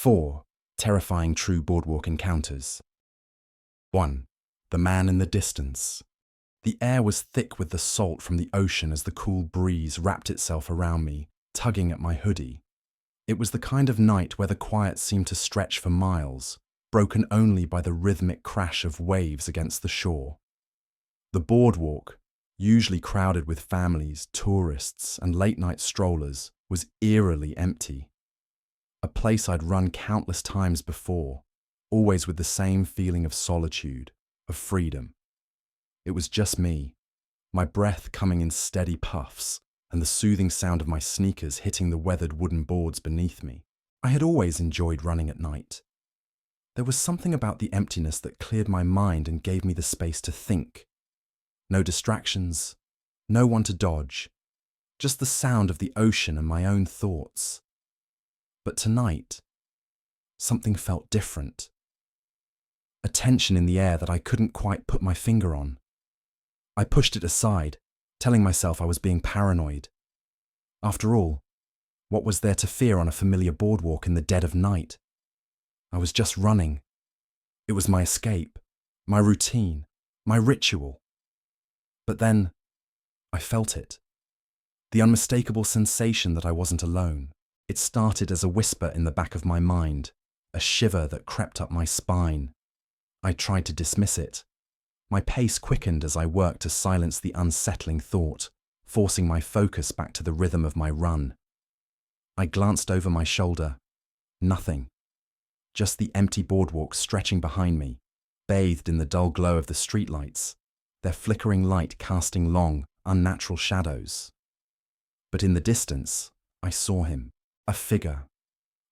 4. Terrifying true boardwalk encounters. 1. The man in the distance. The air was thick with the salt from the ocean as the cool breeze wrapped itself around me, tugging at my hoodie. It was the kind of night where the quiet seemed to stretch for miles, broken only by the rhythmic crash of waves against the shore. The boardwalk, usually crowded with families, tourists, and late-night strollers, was eerily empty. A place I'd run countless times before, always with the same feeling of solitude, of freedom. It was just me, my breath coming in steady puffs, and the soothing sound of my sneakers hitting the weathered wooden boards beneath me. I had always enjoyed running at night. There was something about the emptiness that cleared my mind and gave me the space to think. No distractions, no one to dodge, just the sound of the ocean and my own thoughts. But tonight, something felt different. A tension in the air that I couldn't quite put my finger on. I pushed it aside, telling myself I was being paranoid. After all, what was there to fear on a familiar boardwalk in the dead of night? I was just running. It was my escape, my routine, my ritual. But then, I felt it. The unmistakable sensation that I wasn't alone. It started as a whisper in the back of my mind, a shiver that crept up my spine. I tried to dismiss it. My pace quickened as I worked to silence the unsettling thought, forcing my focus back to the rhythm of my run. I glanced over my shoulder. Nothing. Just the empty boardwalk stretching behind me, bathed in the dull glow of the streetlights, their flickering light casting long, unnatural shadows. But in the distance, I saw him, a figure,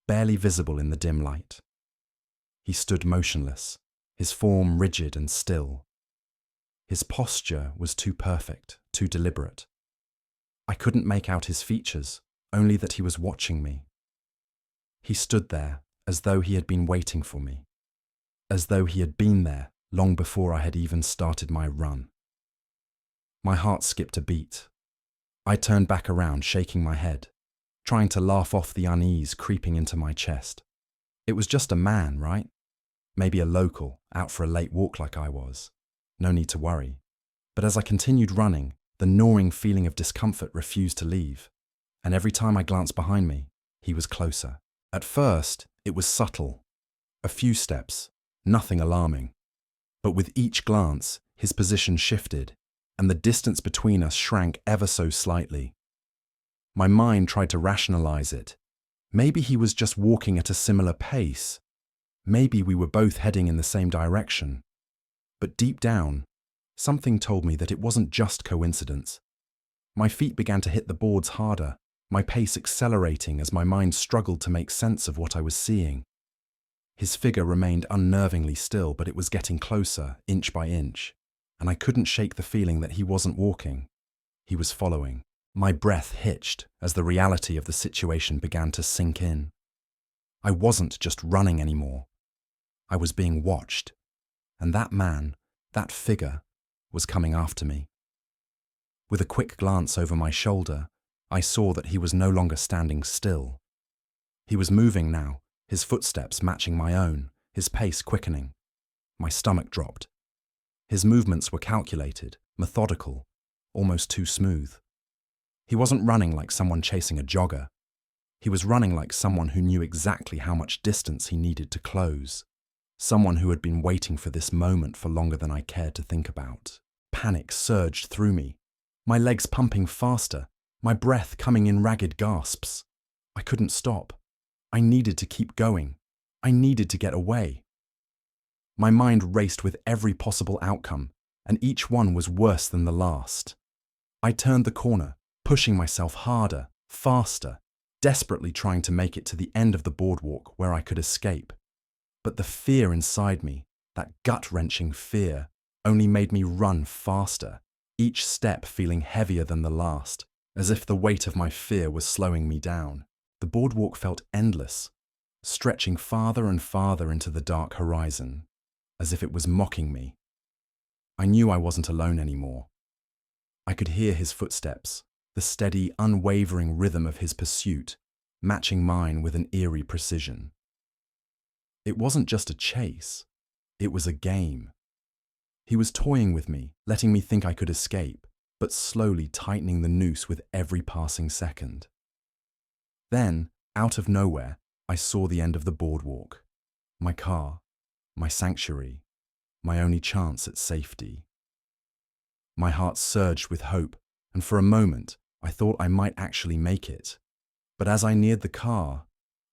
barely visible in the dim light. He stood motionless, his form rigid and still. His posture was too perfect, too deliberate. I couldn't make out his features, only that he was watching me. He stood there as though he had been waiting for me, as though he had been there long before I had even started my run. My heart skipped a beat. I turned back around, shaking my head, trying to laugh off the unease creeping into my chest. It was just a man, right? Maybe a local, out for a late walk like I was. No need to worry. But as I continued running, the gnawing feeling of discomfort refused to leave. And every time I glanced behind me, he was closer. At first, it was subtle. A few steps, nothing alarming. But with each glance, his position shifted, and the distance between us shrank ever so slightly. My mind tried to rationalize it. Maybe he was just walking at a similar pace. Maybe we were both heading in the same direction. But deep down, something told me that it wasn't just coincidence. My feet began to hit the boards harder, my pace accelerating as my mind struggled to make sense of what I was seeing. His figure remained unnervingly still, but it was getting closer, inch by inch, and I couldn't shake the feeling that he wasn't walking. He was following. My breath hitched as the reality of the situation began to sink in. I wasn't just running anymore. I was being watched. And that man, that figure, was coming after me. With a quick glance over my shoulder, I saw that he was no longer standing still. He was moving now, his footsteps matching my own, his pace quickening. My stomach dropped. His movements were calculated, methodical, almost too smooth. He wasn't running like someone chasing a jogger. He was running like someone who knew exactly how much distance he needed to close. Someone who had been waiting for this moment for longer than I cared to think about. Panic surged through me, my legs pumping faster, my breath coming in ragged gasps. I couldn't stop. I needed to keep going. I needed to get away. My mind raced with every possible outcome, and each one was worse than the last. I turned the corner, pushing myself harder, faster, desperately trying to make it to the end of the boardwalk where I could escape. But the fear inside me, that gut-wrenching fear, only made me run faster, each step feeling heavier than the last, as if the weight of my fear was slowing me down. The boardwalk felt endless, stretching farther and farther into the dark horizon, as if it was mocking me. I knew I wasn't alone anymore. I could hear his footsteps, the steady, unwavering rhythm of his pursuit, matching mine with an eerie precision. It wasn't just a chase, it was a game. He was toying with me, letting me think I could escape, but slowly tightening the noose with every passing second. Then, out of nowhere, I saw the end of the boardwalk. My car, my sanctuary, my only chance at safety. My heart surged with hope, and for a moment, I thought I might actually make it. But as I neared the car,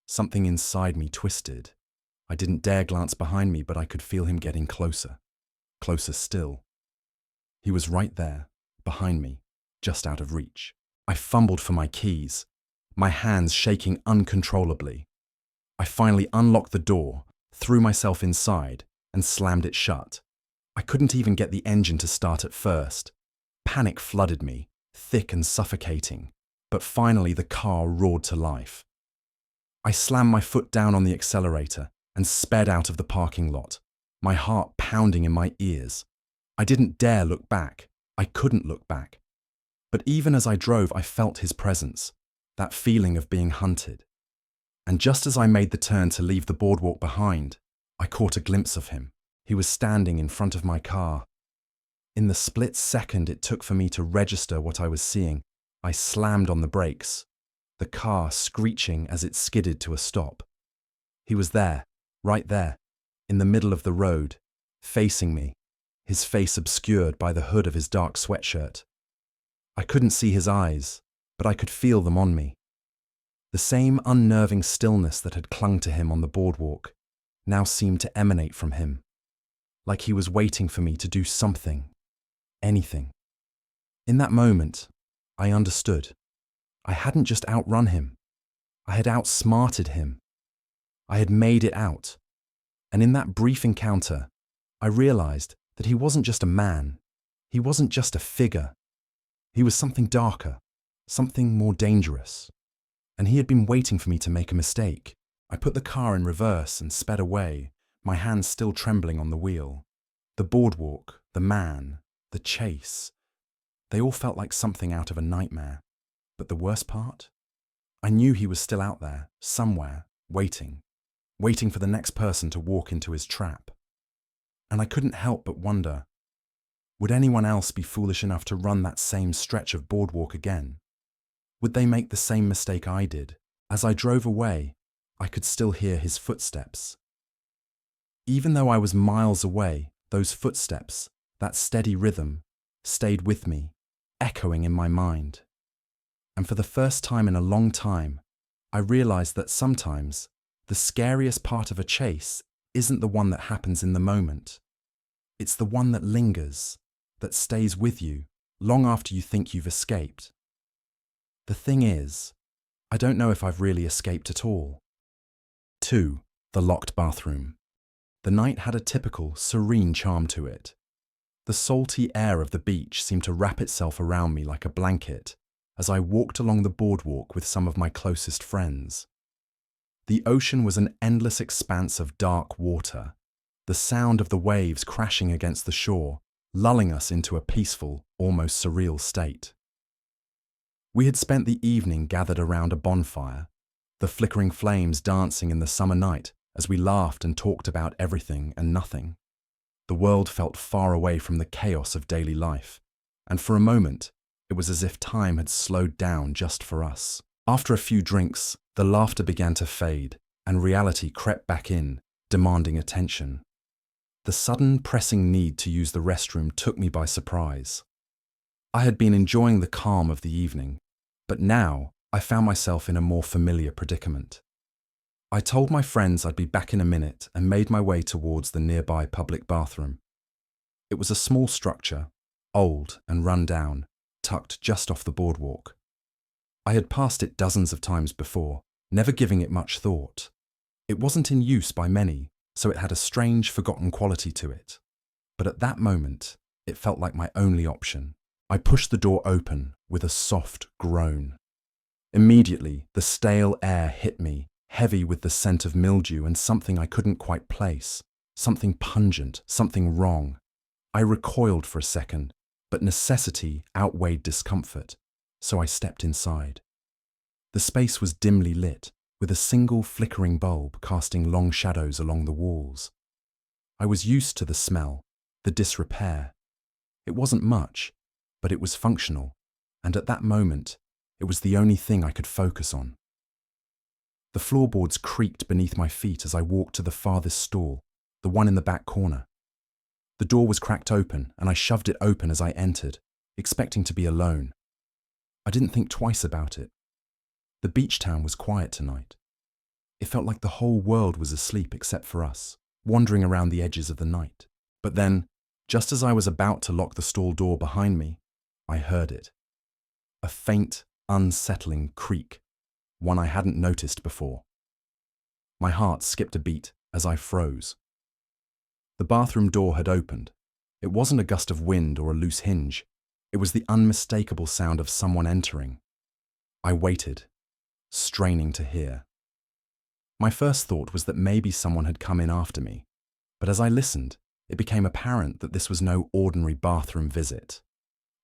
something inside me twisted. I didn't dare glance behind me, but I could feel him getting closer. Closer still. He was right there, behind me, just out of reach. I fumbled for my keys, my hands shaking uncontrollably. I finally unlocked the door, threw myself inside, and slammed it shut. I couldn't even get the engine to start at first. Panic flooded me, thick and suffocating, but finally the car roared to life. I slammed my foot down on the accelerator and sped out of the parking lot, my heart pounding in my ears. I didn't dare look back. I couldn't look back. But even as I drove, I felt his presence, that feeling of being hunted. And just as I made the turn to leave the boardwalk behind, I caught a glimpse of him. He was standing in front of my car. In the split second it took for me to register what I was seeing, I slammed on the brakes, the car screeching as it skidded to a stop. He was there, right there, in the middle of the road, facing me, his face obscured by the hood of his dark sweatshirt. I couldn't see his eyes, but I could feel them on me. The same unnerving stillness that had clung to him on the boardwalk now seemed to emanate from him, like he was waiting for me to do something, anything. In that moment, I understood. I hadn't just outrun him. I had outsmarted him. I had made it out. And in that brief encounter, I realized that he wasn't just a man. He wasn't just a figure. He was something darker, something more dangerous. And he had been waiting for me to make a mistake. I put the car in reverse and sped away, my hands still trembling on the wheel. The boardwalk, the man, the chase, they all felt like something out of a nightmare. But the worst part? I knew he was still out there, somewhere, waiting for the next person to walk into his trap. And I couldn't help but wonder, would anyone else be foolish enough to run that same stretch of boardwalk again? Would they make the same mistake I did? As I drove away, I could still hear his footsteps. Even though I was miles away, those footsteps, that steady rhythm, stayed with me, echoing in my mind. And for the first time in a long time, I realized that sometimes the scariest part of a chase isn't the one that happens in the moment. It's the one that lingers, that stays with you long after you think you've escaped. The thing is, I don't know if I've really escaped at all. 2. The locked bathroom. The night had a typical, serene charm to it. The salty air of the beach seemed to wrap itself around me like a blanket as I walked along the boardwalk with some of my closest friends. The ocean was an endless expanse of dark water, the sound of the waves crashing against the shore, lulling us into a peaceful, almost surreal state. We had spent the evening gathered around a bonfire, the flickering flames dancing in the summer night as we laughed and talked about everything and nothing. The world felt far away from the chaos of daily life, and for a moment, it was as if time had slowed down just for us. After a few drinks, the laughter began to fade, and reality crept back in, demanding attention. The sudden, pressing need to use the restroom took me by surprise. I had been enjoying the calm of the evening, but now I found myself in a more familiar predicament. I told my friends I'd be back in a minute and made my way towards the nearby public bathroom. It was a small structure, old and run down, tucked just off the boardwalk. I had passed it dozens of times before, never giving it much thought. It wasn't in use by many, so it had a strange, forgotten quality to it. But at that moment, it felt like my only option. I pushed the door open with a soft groan. Immediately, the stale air hit me, heavy with the scent of mildew and something I couldn't quite place, something pungent, something wrong. I recoiled for a second, but necessity outweighed discomfort, so I stepped inside. The space was dimly lit, with a single flickering bulb casting long shadows along the walls. I was used to the smell, the disrepair. It wasn't much, but it was functional, and at that moment, it was the only thing I could focus on. The floorboards creaked beneath my feet as I walked to the farthest stall, the one in the back corner. The door was cracked open, and I shoved it open as I entered, expecting to be alone. I didn't think twice about it. The beach town was quiet tonight. It felt like the whole world was asleep except for us, wandering around the edges of the night. But then, just as I was about to lock the stall door behind me, I heard it. A faint, unsettling creak, one I hadn't noticed before. My heart skipped a beat as I froze. The bathroom door had opened. It wasn't a gust of wind or a loose hinge. It was the unmistakable sound of someone entering. I waited, straining to hear. My first thought was that maybe someone had come in after me, but as I listened, it became apparent that this was no ordinary bathroom visit.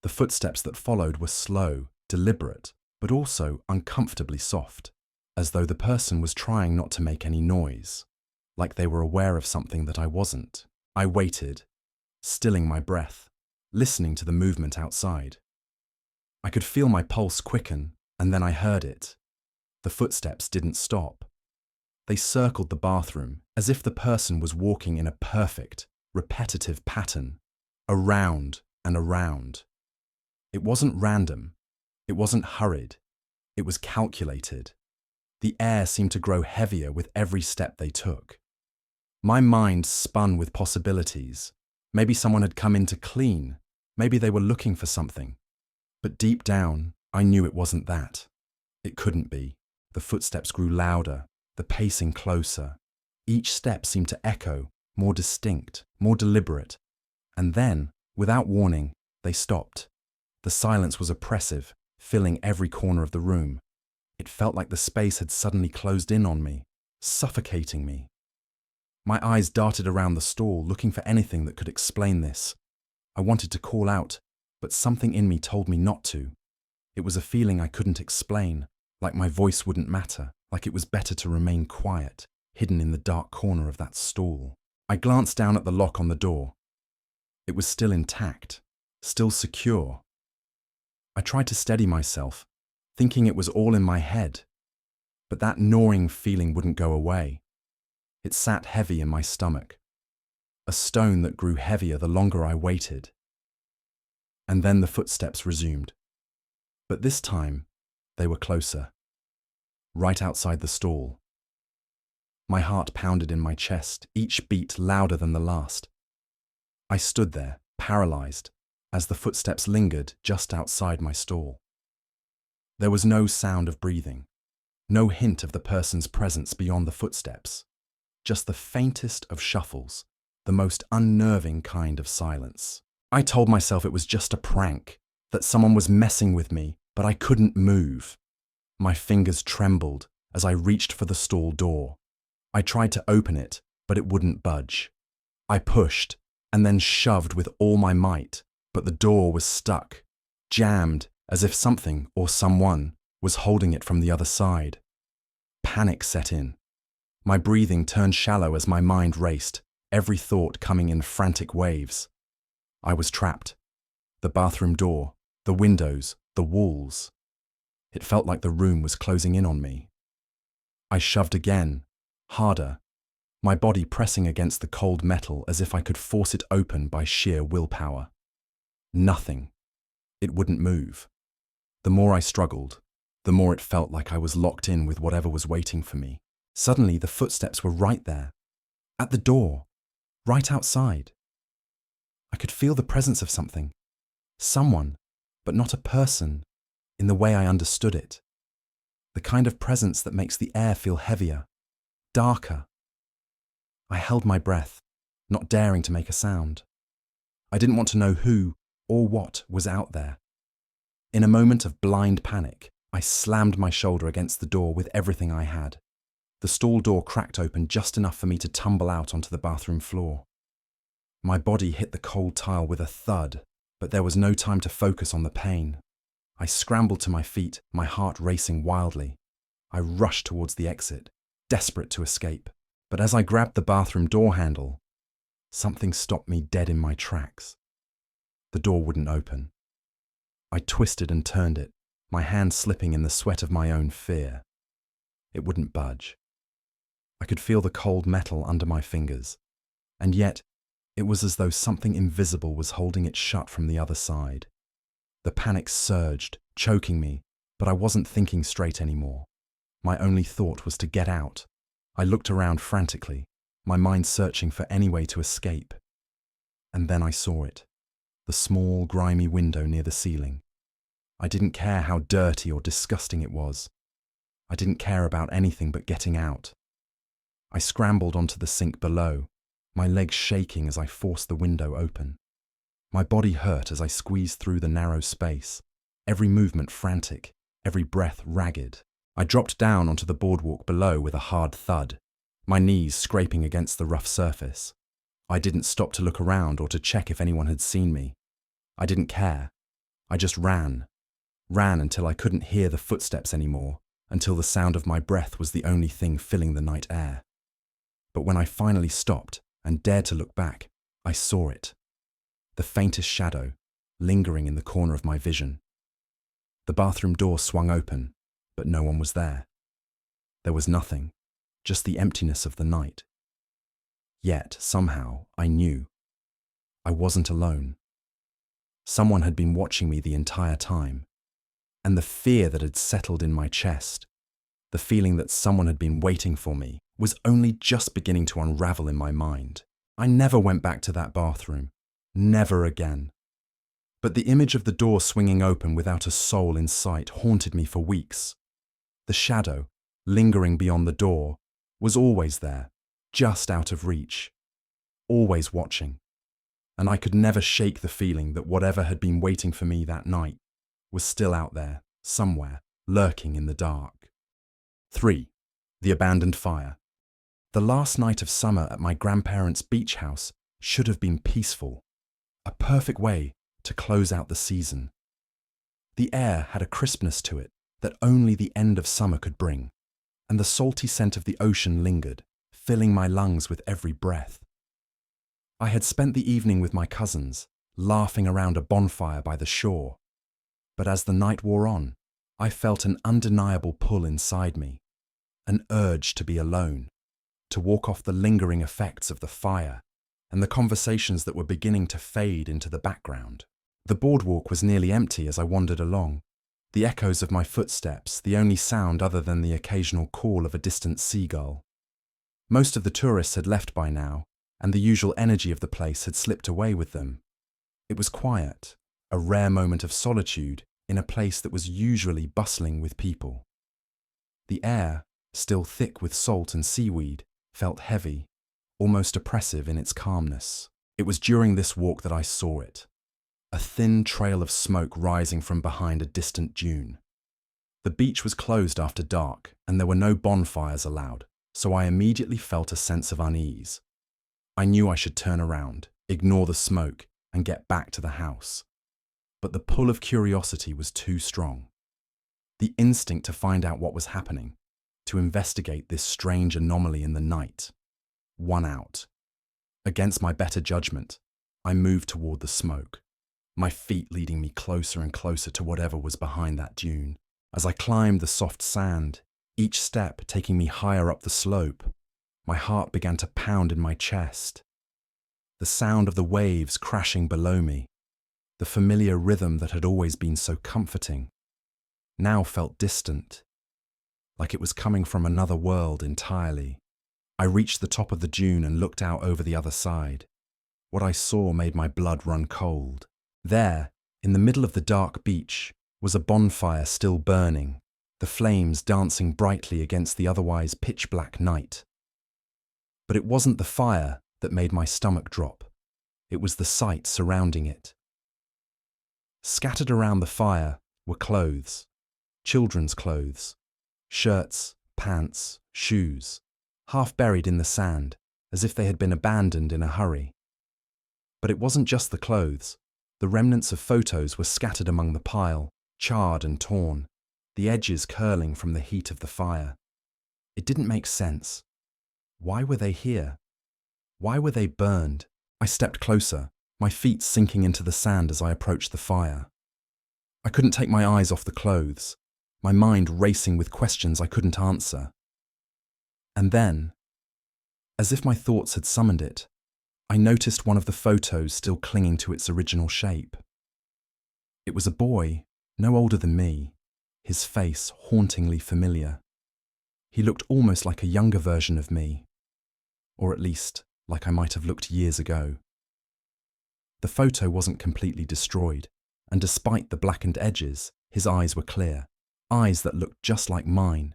The footsteps that followed were slow, deliberate, but also uncomfortably soft, as though the person was trying not to make any noise, like they were aware of something that I wasn't. I waited, stilling my breath, listening to the movement outside. I could feel my pulse quicken, and then I heard it. The footsteps didn't stop. They circled the bathroom as if the person was walking in a perfect, repetitive pattern, around and around. It wasn't random. It wasn't hurried. It was calculated. The air seemed to grow heavier with every step they took. My mind spun with possibilities. Maybe someone had come in to clean. Maybe they were looking for something. But deep down, I knew it wasn't that. It couldn't be. The footsteps grew louder, the pacing closer. Each step seemed to echo, more distinct, more deliberate. And then, without warning, they stopped. The silence was oppressive, filling every corner of the room. It felt like the space had suddenly closed in on me, suffocating me. My eyes darted around the stall, looking for anything that could explain this. I wanted to call out, but something in me told me not to. It was a feeling I couldn't explain, like my voice wouldn't matter, like it was better to remain quiet, hidden in the dark corner of that stall. I glanced down at the lock on the door. It was still intact, still secure. I tried to steady myself, thinking it was all in my head, but that gnawing feeling wouldn't go away. It sat heavy in my stomach, a stone that grew heavier the longer I waited. And then the footsteps resumed. But this time, they were closer, right outside the stall. My heart pounded in my chest, each beat louder than the last. I stood there, paralyzed, as the footsteps lingered just outside my stall. There was no sound of breathing, no hint of the person's presence beyond the footsteps, just the faintest of shuffles, the most unnerving kind of silence. I told myself it was just a prank, that someone was messing with me, but I couldn't move. My fingers trembled as I reached for the stall door. I tried to open it, but it wouldn't budge. I pushed, and then shoved with all my might, but the door was stuck, jammed, as if something or someone was holding it from the other side. Panic set in. My breathing turned shallow as my mind raced, every thought coming in frantic waves. I was trapped. The bathroom door, the windows, the walls. It felt like the room was closing in on me. I shoved again, harder, my body pressing against the cold metal as if I could force it open by sheer willpower. Nothing. It wouldn't move. The more I struggled, the more it felt like I was locked in with whatever was waiting for me. Suddenly, the footsteps were right there, at the door, right outside. I could feel the presence of something, someone, but not a person, in the way I understood it. The kind of presence that makes the air feel heavier, darker. I held my breath, not daring to make a sound. I didn't want to know who or what was out there. In a moment of blind panic, I slammed my shoulder against the door with everything I had. The stall door cracked open just enough for me to tumble out onto the bathroom floor. My body hit the cold tile with a thud, but there was no time to focus on the pain. I scrambled to my feet, my heart racing wildly. I rushed towards the exit, desperate to escape. But as I grabbed the bathroom door handle, something stopped me dead in my tracks. The door wouldn't open. I twisted and turned it, my hand slipping in the sweat of my own fear. It wouldn't budge. I could feel the cold metal under my fingers, and yet it was as though something invisible was holding it shut from the other side. The panic surged, choking me, but I wasn't thinking straight anymore. My only thought was to get out. I looked around frantically, my mind searching for any way to escape. And then I saw it, the small, grimy window near the ceiling. I didn't care how dirty or disgusting it was. I didn't care about anything but getting out. I scrambled onto the sink below, my legs shaking as I forced the window open. My body hurt as I squeezed through the narrow space, every movement frantic, every breath ragged. I dropped down onto the boardwalk below with a hard thud, my knees scraping against the rough surface. I didn't stop to look around or to check if anyone had seen me. I didn't care. I just ran until I couldn't hear the footsteps anymore, until the sound of my breath was the only thing filling the night air. But when I finally stopped and dared to look back, I saw it. The faintest shadow, lingering in the corner of my vision. The bathroom door swung open, but no one was there. There was nothing, just the emptiness of the night. Yet, somehow, I knew. I wasn't alone. Someone had been watching me the entire time, and the fear that had settled in my chest, the feeling that someone had been waiting for me, was only just beginning to unravel in my mind. I never went back to that bathroom. Never again. But the image of the door swinging open without a soul in sight haunted me for weeks. The shadow, lingering beyond the door, was always there, just out of reach, always watching. And I could never shake the feeling that whatever had been waiting for me that night was still out there, somewhere, lurking in the dark. 3. The abandoned fire. The last night of summer at my grandparents' beach house should have been peaceful, a perfect way to close out the season. The air had a crispness to it that only the end of summer could bring, and the salty scent of the ocean lingered, filling my lungs with every breath. I had spent the evening with my cousins, laughing around a bonfire by the shore, but as the night wore on, I felt an undeniable pull inside me, an urge to be alone, to walk off the lingering effects of the fire and the conversations that were beginning to fade into the background. The boardwalk was nearly empty as I wandered along, the echoes of my footsteps the only sound other than the occasional call of a distant seagull. Most of the tourists had left by now, and the usual energy of the place had slipped away with them. It was quiet, a rare moment of solitude in a place that was usually bustling with people. The air, still thick with salt and seaweed, felt heavy, almost oppressive in its calmness. It was during this walk that I saw it, a thin trail of smoke rising from behind a distant dune. The beach was closed after dark, and there were no bonfires allowed, so I immediately felt a sense of unease. I knew I should turn around, ignore the smoke, and get back to the house. But the pull of curiosity was too strong. The instinct to find out what was happening, to investigate this strange anomaly in the night, won out. Against my better judgment, I moved toward the smoke, my feet leading me closer and closer to whatever was behind that dune. As I climbed the soft sand, each step taking me higher up the slope, my heart began to pound in my chest. The sound of the waves crashing below me, the familiar rhythm that had always been so comforting, now felt distant, like it was coming from another world entirely. I reached the top of the dune and looked out over the other side. What I saw made my blood run cold. There, in the middle of the dark beach, was a bonfire still burning, the flames dancing brightly against the otherwise pitch-black night. But it wasn't the fire that made my stomach drop. It was the sight surrounding it. Scattered around the fire were clothes, children's clothes, shirts, pants, shoes, half buried in the sand, as if they had been abandoned in a hurry. But it wasn't just the clothes. The remnants of photos were scattered among the pile, charred and torn. the edges curling from the heat of the fire. It didn't make sense. Why were they here? Why were they burned? I stepped closer, my feet sinking into the sand as I approached the fire. I couldn't take my eyes off the clothes, my mind racing with questions I couldn't answer. And then, as if my thoughts had summoned it, I noticed one of the photos still clinging to its original shape. It was a boy, no older than me, his face hauntingly familiar. He looked almost like a younger version of me, or at least like I might have looked years ago. The photo wasn't completely destroyed, and despite the blackened edges, his eyes were clear, eyes that looked just like mine.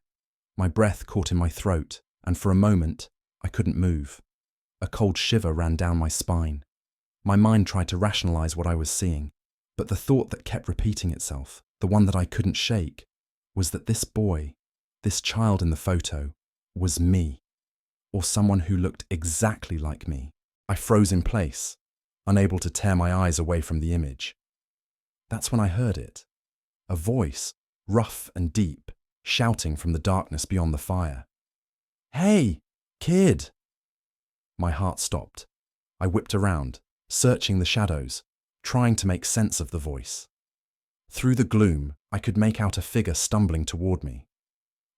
My breath caught in my throat, and for a moment, I couldn't move. A cold shiver ran down my spine. My mind tried to rationalize what I was seeing, but the thought that kept repeating itself, the one that I couldn't shake, was that this boy, this child in the photo, was me, or someone who looked exactly like me. I froze in place, unable to tear my eyes away from the image. That's when I heard it, a voice, rough and deep, shouting from the darkness beyond the fire. "Hey, kid!" My heart stopped. I whipped around, searching the shadows, trying to make sense of the voice. Through the gloom, I could make out a figure stumbling toward me.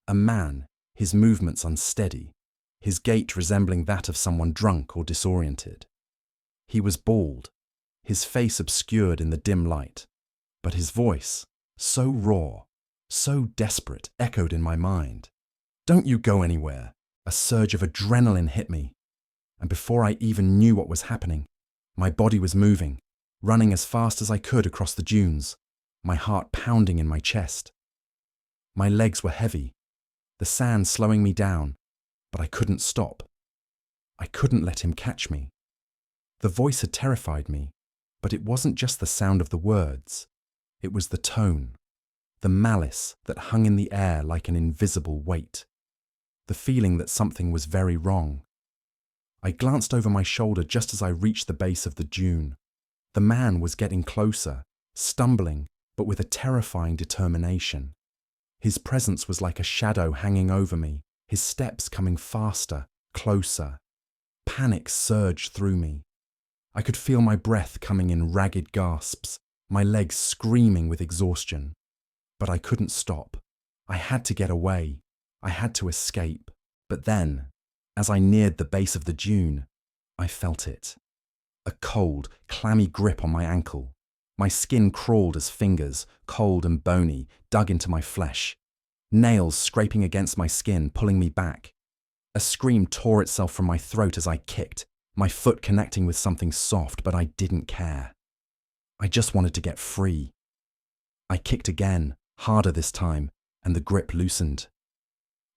A man, his movements unsteady, his gait resembling that of someone drunk or disoriented. He was bald, his face obscured in the dim light, but his voice, so raw, so desperate, echoed in my mind. "Don't you go anywhere!" A surge of adrenaline hit me, and before I even knew what was happening, my body was moving, running as fast as I could across the dunes, my heart pounding in my chest. My legs were heavy, the sand slowing me down, but I couldn't stop. I couldn't let him catch me. The voice had terrified me, but it wasn't just the sound of the words. It was the tone, the malice that hung in the air like an invisible weight, the feeling that something was very wrong. I glanced over my shoulder just as I reached the base of the dune. The man was getting closer, stumbling, but with a terrifying determination. His presence was like a shadow hanging over me, his steps coming faster, closer. Panic surged through me. I could feel my breath coming in ragged gasps, my legs screaming with exhaustion. But I couldn't stop. I had to get away. I had to escape. But then, as I neared the base of the dune, I felt it. A cold, clammy grip on my ankle. My skin crawled as fingers, cold and bony, dug into my flesh. Nails scraping against my skin, pulling me back. A scream tore itself from my throat as I kicked, my foot connecting with something soft, but I didn't care. I just wanted to get free. I kicked again, harder this time, and the grip loosened.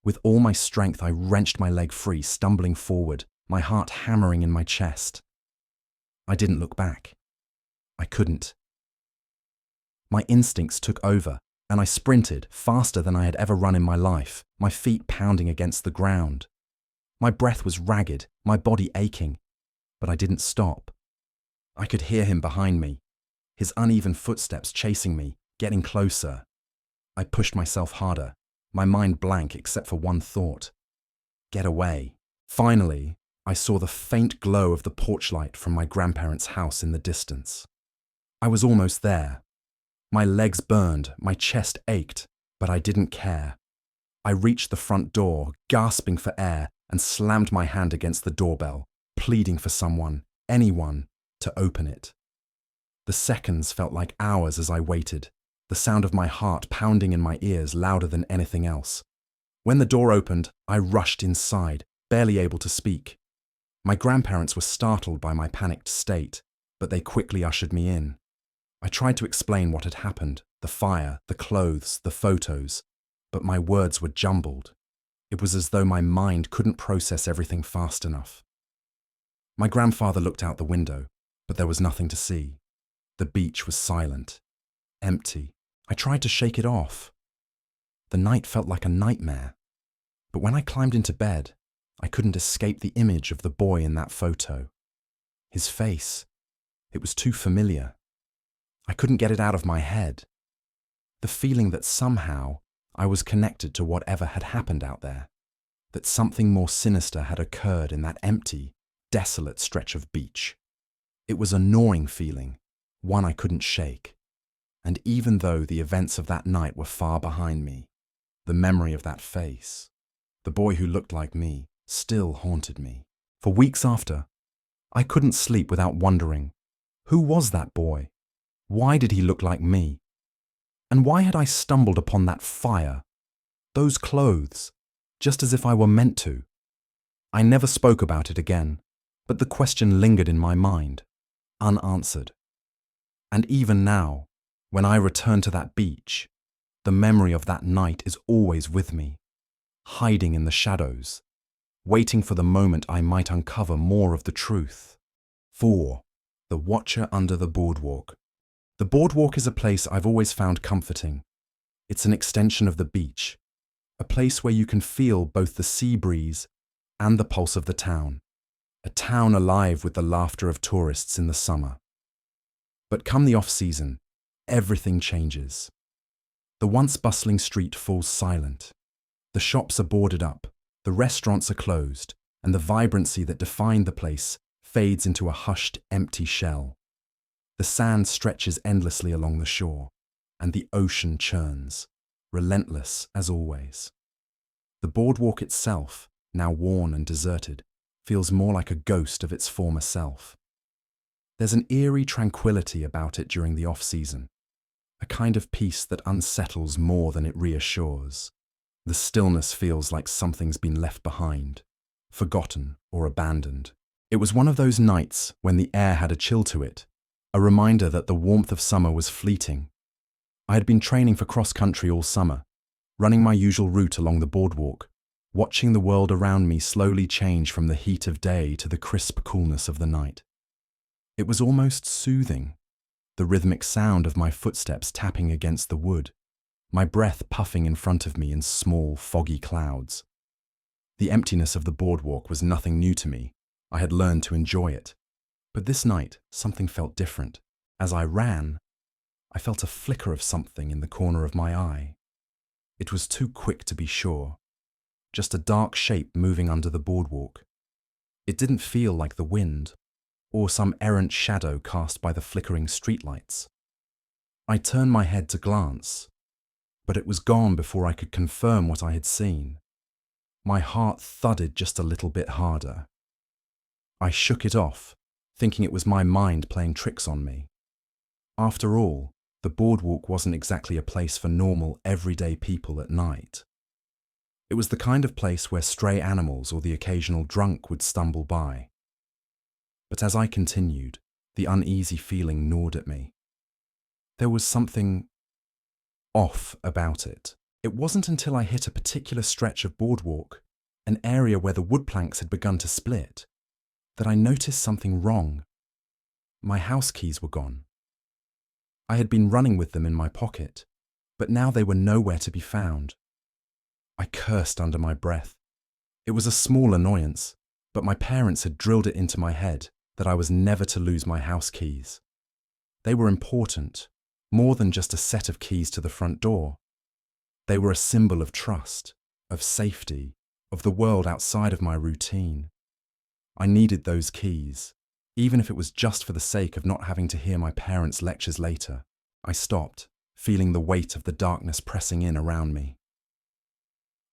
With all my strength, I wrenched my leg free, stumbling forward, my heart hammering in my chest. I didn't look back. I couldn't. My instincts took over, and I sprinted faster than I had ever run in my life, my feet pounding against the ground. My breath was ragged, my body aching, but I didn't stop. I could hear him behind me, his uneven footsteps chasing me, getting closer. I pushed myself harder, my mind blank except for one thought: get away. Finally, I saw the faint glow of the porch light from my grandparents' house in the distance. I was almost there. My legs burned, my chest ached, but I didn't care. I reached the front door, gasping for air, and slammed my hand against the doorbell, pleading for someone, anyone, to open it. The seconds felt like hours as I waited, the sound of my heart pounding in my ears louder than anything else. When the door opened, I rushed inside, barely able to speak. My grandparents were startled by my panicked state, but they quickly ushered me in. I tried to explain what had happened, the fire, the clothes, the photos, but my words were jumbled. It was as though my mind couldn't process everything fast enough. My grandfather looked out the window, but there was nothing to see. The beach was silent, empty. I tried to shake it off. The night felt like a nightmare, but when I climbed into bed, I couldn't escape the image of the boy in that photo. His face, it was too familiar. I couldn't get it out of my head. The feeling that somehow, I was connected to whatever had happened out there, that something more sinister had occurred in that empty, desolate stretch of beach. It was a gnawing feeling, one I couldn't shake. And even though the events of that night were far behind me, the memory of that face, the boy who looked like me, still haunted me. For weeks after, I couldn't sleep without wondering, who was that boy? Why did he look like me? And why had I stumbled upon that fire, those clothes, just as if I were meant to? I never spoke about it again, but the question lingered in my mind, unanswered. And even now, when I return to that beach, the memory of that night is always with me, hiding in the shadows, waiting for the moment I might uncover more of the truth. 4. The Watcher Under the Boardwalk. The boardwalk is a place I've always found comforting. It's an extension of the beach, a place where you can feel both the sea breeze and the pulse of the town, a town alive with the laughter of tourists in the summer. But come the off-season, everything changes. The once bustling street falls silent. The shops are boarded up, the restaurants are closed, and the vibrancy that defined the place fades into a hushed, empty shell. The sand stretches endlessly along the shore, and the ocean churns, relentless as always. The boardwalk itself, now worn and deserted, feels more like a ghost of its former self. There's an eerie tranquility about it during the off-season, a kind of peace that unsettles more than it reassures. The stillness feels like something's been left behind, forgotten or abandoned. It was one of those nights when the air had a chill to it, a reminder that the warmth of summer was fleeting. I had been training for cross-country all summer, running my usual route along the boardwalk, watching the world around me slowly change from the heat of day to the crisp coolness of the night. It was almost soothing, the rhythmic sound of my footsteps tapping against the wood, my breath puffing in front of me in small, foggy clouds. The emptiness of the boardwalk was nothing new to me. I had learned to enjoy it. But this night, something felt different. As I ran, I felt a flicker of something in the corner of my eye. It was too quick to be sure. Just a dark shape moving under the boardwalk. It didn't feel like the wind, or some errant shadow cast by the flickering streetlights. I turned my head to glance, but it was gone before I could confirm what I had seen. My heart thudded just a little bit harder. I shook it off, thinking it was my mind playing tricks on me. After all, the boardwalk wasn't exactly a place for normal, everyday people at night. It was the kind of place where stray animals or the occasional drunk would stumble by. But as I continued, the uneasy feeling gnawed at me. There was something off about it. It wasn't until I hit a particular stretch of boardwalk, an area where the wood planks had begun to split, that I noticed something wrong. My house keys were gone. I had been running with them in my pocket, but now they were nowhere to be found. I cursed under my breath. It was a small annoyance, but my parents had drilled it into my head that I was never to lose my house keys. They were important, more than just a set of keys to the front door. They were a symbol of trust, of safety, of the world outside of my routine. I needed those keys, even if it was just for the sake of not having to hear my parents' lectures later. I stopped, feeling the weight of the darkness pressing in around me.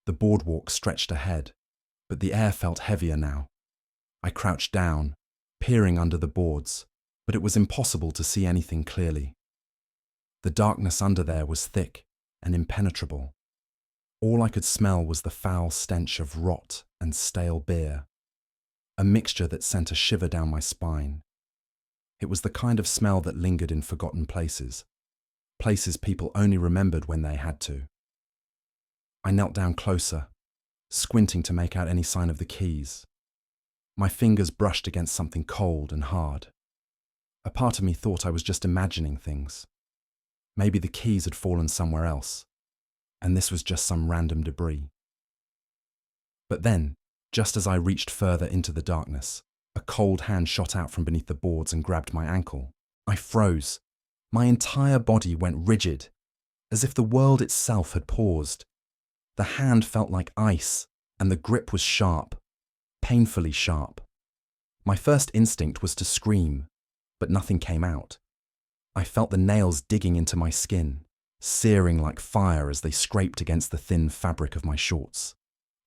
The boardwalk stretched ahead, but the air felt heavier now. I crouched down, peering under the boards, but it was impossible to see anything clearly. The darkness under there was thick and impenetrable. All I could smell was the foul stench of rot and stale beer, a mixture that sent a shiver down my spine. It was the kind of smell that lingered in forgotten places, places people only remembered when they had to. I knelt down closer, squinting to make out any sign of the keys. My fingers brushed against something cold and hard. A part of me thought I was just imagining things. Maybe the keys had fallen somewhere else, and this was just some random debris. But then, just as I reached further into the darkness, a cold hand shot out from beneath the boards and grabbed my ankle. I froze. My entire body went rigid, as if the world itself had paused. The hand felt like ice, and the grip was sharp, painfully sharp. My first instinct was to scream, but nothing came out. I felt the nails digging into my skin, searing like fire as they scraped against the thin fabric of my shorts.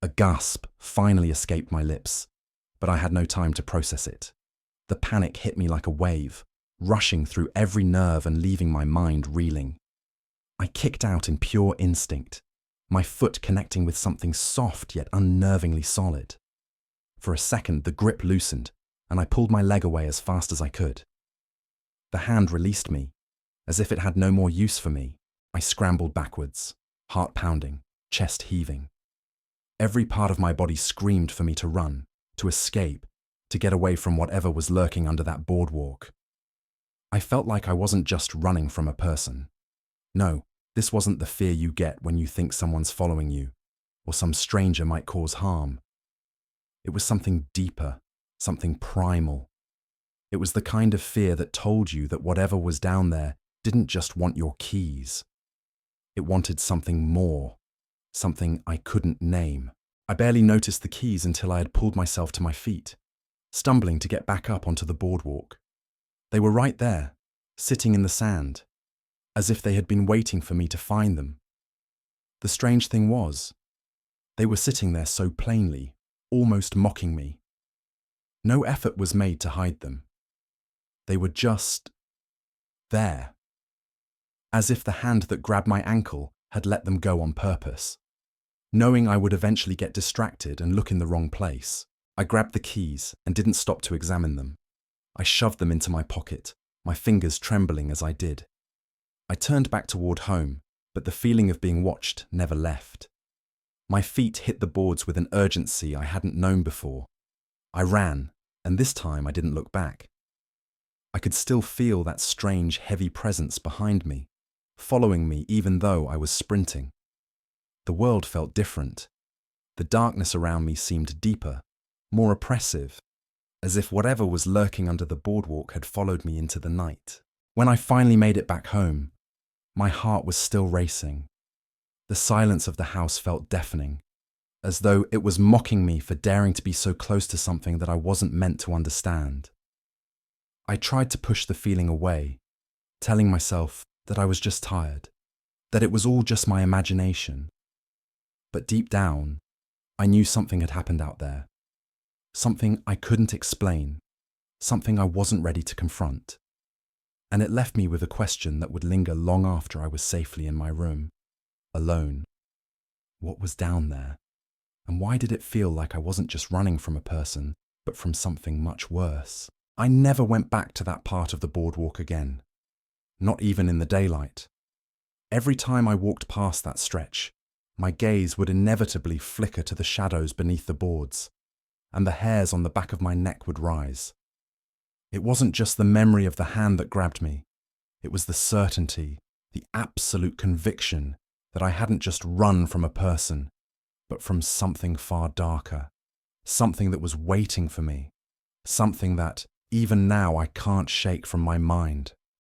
A gasp finally escaped my lips, but I had no time to process it. The panic hit me like a wave, rushing through every nerve and leaving my mind reeling. I kicked out in pure instinct, my foot connecting with something soft yet unnervingly solid. For a second, the grip loosened, and I pulled my leg away as fast as I could. The hand released me, as if it had no more use for me. I scrambled backwards, heart pounding, chest heaving. Every part of my body screamed for me to run, to escape, to get away from whatever was lurking under that boardwalk. I felt like I wasn't just running from a person. No, this wasn't the fear you get when you think someone's following you, or some stranger might cause harm. It was something deeper, something primal. It was the kind of fear that told you that whatever was down there didn't just want your keys. It wanted something more, something I couldn't name. I barely noticed the keys until I had pulled myself to my feet, stumbling to get back up onto the boardwalk. They were right there, sitting in the sand, as if they had been waiting for me to find them. The strange thing was, they were sitting there so plainly, almost mocking me. No effort was made to hide them. They were just there, as if the hand that grabbed my ankle had let them go on purpose. Knowing I would eventually get distracted and look in the wrong place, I grabbed the keys and didn't stop to examine them. I shoved them into my pocket, my fingers trembling as I did. I turned back toward home, but the feeling of being watched never left. My feet hit the boards with an urgency I hadn't known before. I ran, and this time I didn't look back. I could still feel that strange, heavy presence behind me, following me even though I was sprinting. The world felt different. The darkness around me seemed deeper, more oppressive, as if whatever was lurking under the boardwalk had followed me into the night. When I finally made it back home, my heart was still racing. The silence of the house felt deafening, as though it was mocking me for daring to be so close to something that I wasn't meant to understand. I tried to push the feeling away, telling myself that I was just tired, that it was all just my imagination. But deep down, I knew something had happened out there. Something I couldn't explain, something I wasn't ready to confront. And it left me with a question that would linger long after I was safely in my room, alone. What was down there? And why did it feel like I wasn't just running from a person, but from something much worse? I never went back to that part of the boardwalk again, not even in the daylight. Every time I walked past that stretch, my gaze would inevitably flicker to the shadows beneath the boards, and the hairs on the back of my neck would rise. It wasn't just the memory of the hand that grabbed me. It was the certainty, the absolute conviction that I hadn't just run from a person, but from something far darker, something that was waiting for me, something that, even now, I can't shake from my mind.